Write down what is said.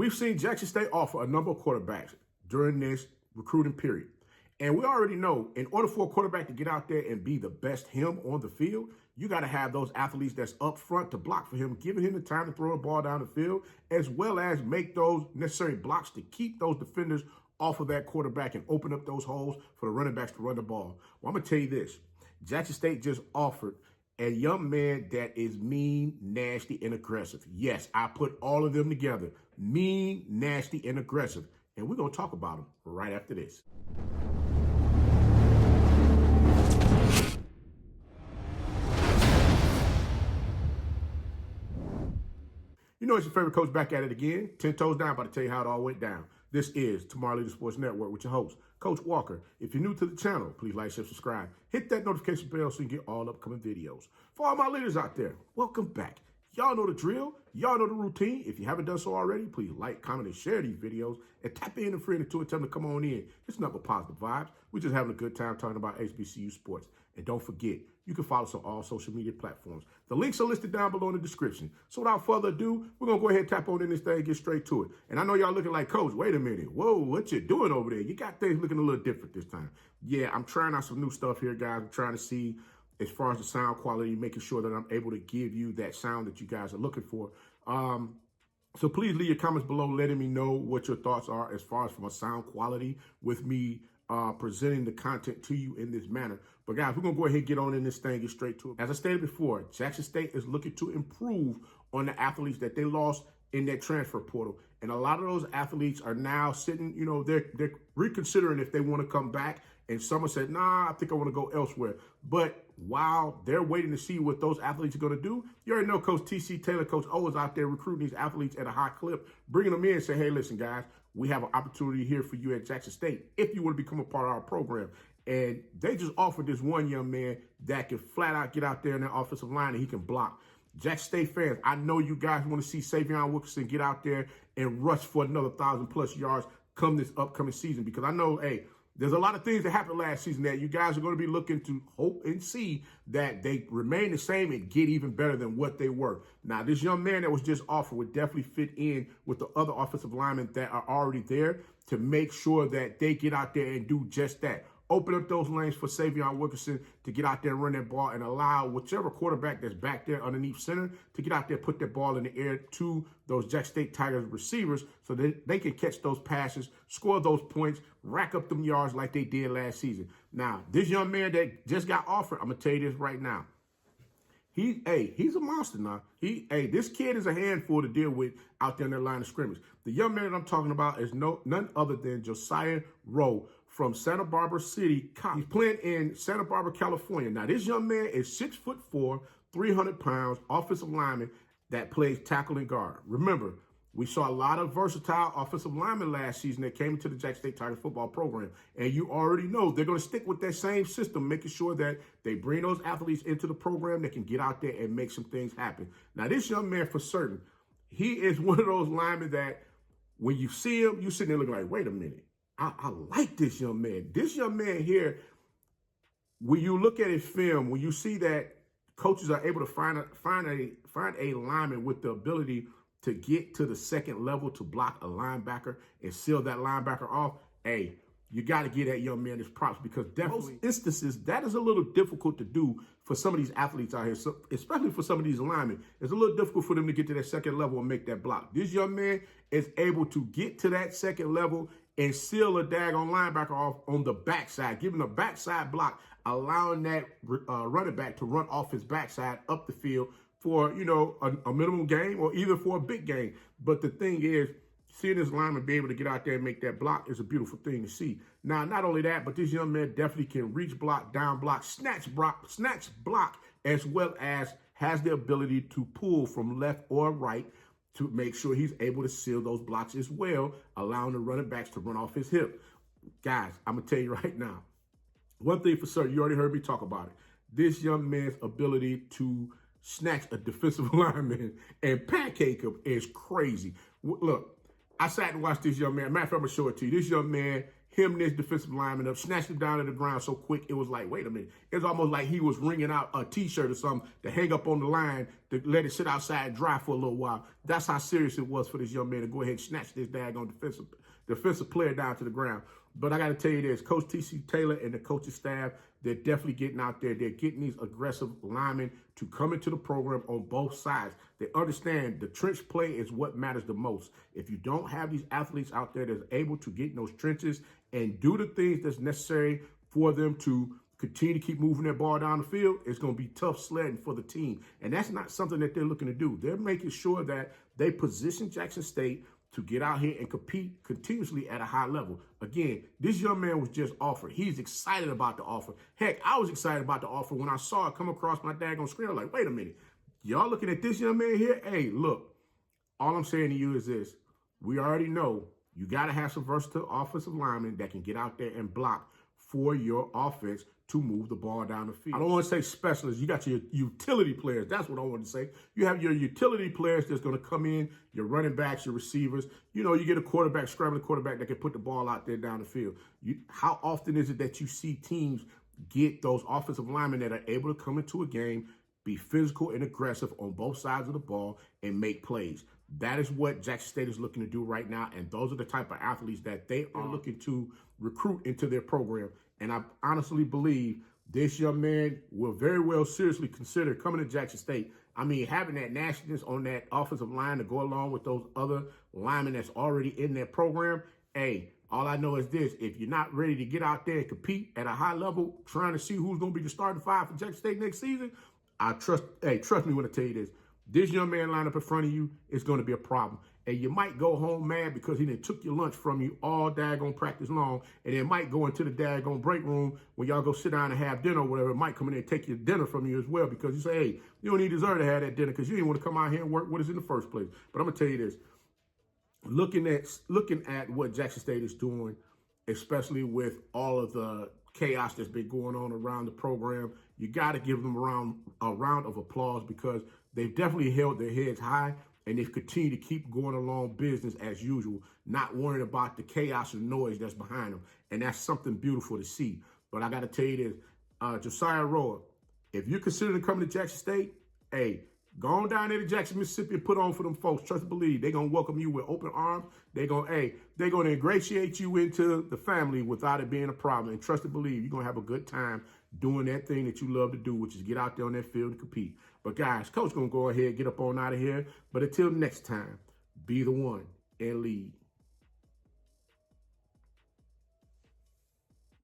We've seen Jackson State offer a number of quarterbacks during this recruiting period. And we already know in order for a quarterback to get out there and be the best him on the field, you got to have those athletes that's up front to block for him, giving him the time to throw a ball down the field, as well as make those necessary blocks to keep those defenders off of that quarterback and open up those holes for the running backs to run the ball. Well, I'm going to tell you this. Jackson State just offered a young man that is mean, nasty, and aggressive. Yes, I put all of them together. Mean, nasty, and aggressive. And we're going to talk about him right after this. You know, it's your favorite coach back at it again. 10 toes down, about to tell you how it all went down. This is Tomorrow Leader Sports Network with your host, Coach Walker. If you're new to the channel, please like, share, subscribe. Hit that notification bell so you can get all upcoming videos. For all my leaders out there, welcome back. Y'all know the drill. Y'all know the routine. If you haven't done so already, please like, comment, and share these videos. And tap in a friend or two and tell them to come on in. It's nothing but positive vibes. We're just having a good time talking about HBCU sports. And don't forget, you can follow us on all social media platforms. The links are listed down below in the description. So without further ado, we're going to go ahead and tap on in this thing and get straight to it. And I know y'all looking like, Coach, wait a minute. Whoa, what you doing over there? You got things looking a little different this time. Yeah, I'm trying out some new stuff here, guys. I'm trying to see as far as the sound quality, making sure that I'm able to give you that sound that you guys are looking for. So please leave your comments below letting me know what your thoughts are as far as from a sound quality with me presenting the content to you in this manner. But guys, we're going to go ahead and get on in this thing, get straight to it. As I stated before, Jackson State is looking to improve on the athletes that they lost in that transfer portal. And a lot of those athletes are now sitting, you know, they're reconsidering if they want to come back. And someone said, nah, I think I want to go elsewhere. But while they're waiting to see what those athletes are going to do, you already know Coach T.C. Taylor, Coach O is out there recruiting these athletes at a high clip, bringing them in and say, hey, listen, guys, we have an opportunity here for you at Jackson State if you want to become a part of our program. And they just offered this one young man that can flat out get out there in that offensive line and he can block. Jackson State fans, I know you guys want to see Savion Wilkerson get out there and rush for another 1,000+ yards come this upcoming season, because I know, hey, there's a lot of things that happened last season that you guys are going to be looking to hope and see that they remain the same and get even better than what they were. Now, this young man that was just offered would definitely fit in with the other offensive linemen that are already there to make sure that they get out there and do just that. Open up those lanes for Savion Wilkerson to get out there and run that ball and allow whichever quarterback that's back there underneath center to get out there, put that ball in the air to those Jackson State Tigers receivers so that they can catch those passes, score those points, rack up them yards like they did last season. Now, this young man that just got offered, I'm going to tell you this right now. He's a monster now. This kid is a handful to deal with out there in their line of scrimmage. The young man that I'm talking about is none other than Josiah Roa from Santa Barbara City. He's playing in Santa Barbara, California. Now, this young man is 6'4", 300 pounds, offensive lineman that plays tackle and guard. Remember, we saw a lot of versatile offensive linemen last season that came into the Jackson State Tigers football program. And you already know they're going to stick with that same system, making sure that they bring those athletes into the program that can get out there and make some things happen. Now, this young man, for certain, he is one of those linemen that when you see him, you're sitting there looking like, wait a minute, I like this young man. This young man here, when you look at his film, when you see that coaches are able to find a lineman with the ability to get to the second level to block a linebacker and seal that linebacker off, hey, you got to give that young man his props, because definitely most instances, that is a little difficult to do for some of these athletes out here, so especially for some of these linemen. It's a little difficult for them to get to that second level and make that block. This young man is able to get to that second level and seal a daggone linebacker off on the backside, giving a backside block, allowing that running back to run off his backside up the field for, you know, a minimum game or even for a big game. But the thing is, seeing this lineman be able to get out there and make that block is a beautiful thing to see. Now, not only that, but this young man definitely can reach block, down block, snatch block, as well as has the ability to pull from left or right to make sure he's able to seal those blocks as well, allowing the running backs to run off his hip. Guys, I'm going to tell you right now, one thing for certain, you already heard me talk about it. This young man's ability to snatch a defensive lineman and pancake him is crazy. Look, I sat and watched this young man. Matter of fact, I'm going to show it to you. This young man, him and his defensive lineman up, snatched him down to the ground so quick, it was like, wait a minute. It was almost like he was wringing out a T-shirt or something to hang up on the line to let it sit outside and dry for a little while. That's how serious it was for this young man to go ahead and snatch this daggone defensive player down to the ground. But I got to tell you this, Coach T.C. Taylor and the coaching staff, they're definitely getting out there. They're getting these aggressive linemen to come into the program on both sides. They understand the trench play is what matters the most. If you don't have these athletes out there that's able to get in those trenches and do the things that's necessary for them to continue to keep moving their ball down the field, it's going to be tough sledding for the team. And that's not something that they're looking to do. They're making sure that they position Jackson State to get out here and compete continuously at a high level. Again, this young man was just offered. He's excited about the offer. Heck, I was excited about the offer when I saw it come across my daggone screen. I'm like, wait a minute. Y'all looking at this young man here? Hey, look, all I'm saying to you is this. We already know you got to have some versatile offensive linemen that can get out there and block for your offense to move the ball down the field. I don't want to say specialists. You got your utility players. That's what I want to say. You have your utility players that's going to come in, your running backs, your receivers. You know, you get a quarterback, scrambling quarterback that can put the ball out there down the field. How often is it that you see teams get those offensive linemen that are able to come into a game, be physical and aggressive on both sides of the ball, and make plays? That is what Jackson State is looking to do right now, and those are the type of athletes that they are looking to recruit into their program. And I honestly believe this young man will very well seriously consider coming to Jackson State. I mean, having that nastiness on that offensive line to go along with those other linemen that's already in their program. Hey, all I know is this. If you're not ready to get out there and compete at a high level, trying to see who's going to be the starting five for Jackson State next season, trust me when I tell you this. This young man lined up in front of you is going to be a problem. And you might go home mad because he done took your lunch from you all daggone practice long. And it might go into the daggone break room when y'all go sit down and have dinner or whatever. It might come in there and take your dinner from you as well because you say, hey, you don't even deserve to have that dinner because you didn't want to come out here and work with us in the first place. But I'm going to tell you this. Looking at what Jackson State is doing, especially with all of the chaos that's been going on around the program, you got to give them a round of applause because they've definitely held their heads high and they've continued to keep going along business as usual, not worrying about the chaos and noise that's behind them. And that's something beautiful to see. But I got to tell you this, Josiah Roa, if you're considering coming to Jackson State, hey, go on down there to Jackson, Mississippi and put on for them folks. Trust and believe. They're going to welcome you with open arms. They're going to ingratiate you into the family without it being a problem. And trust and believe, you're going to have a good time doing that thing that you love to do, which is get out there on that field and compete. But guys, Coach going to go ahead and get up on out of here. But until next time, be the one and lead.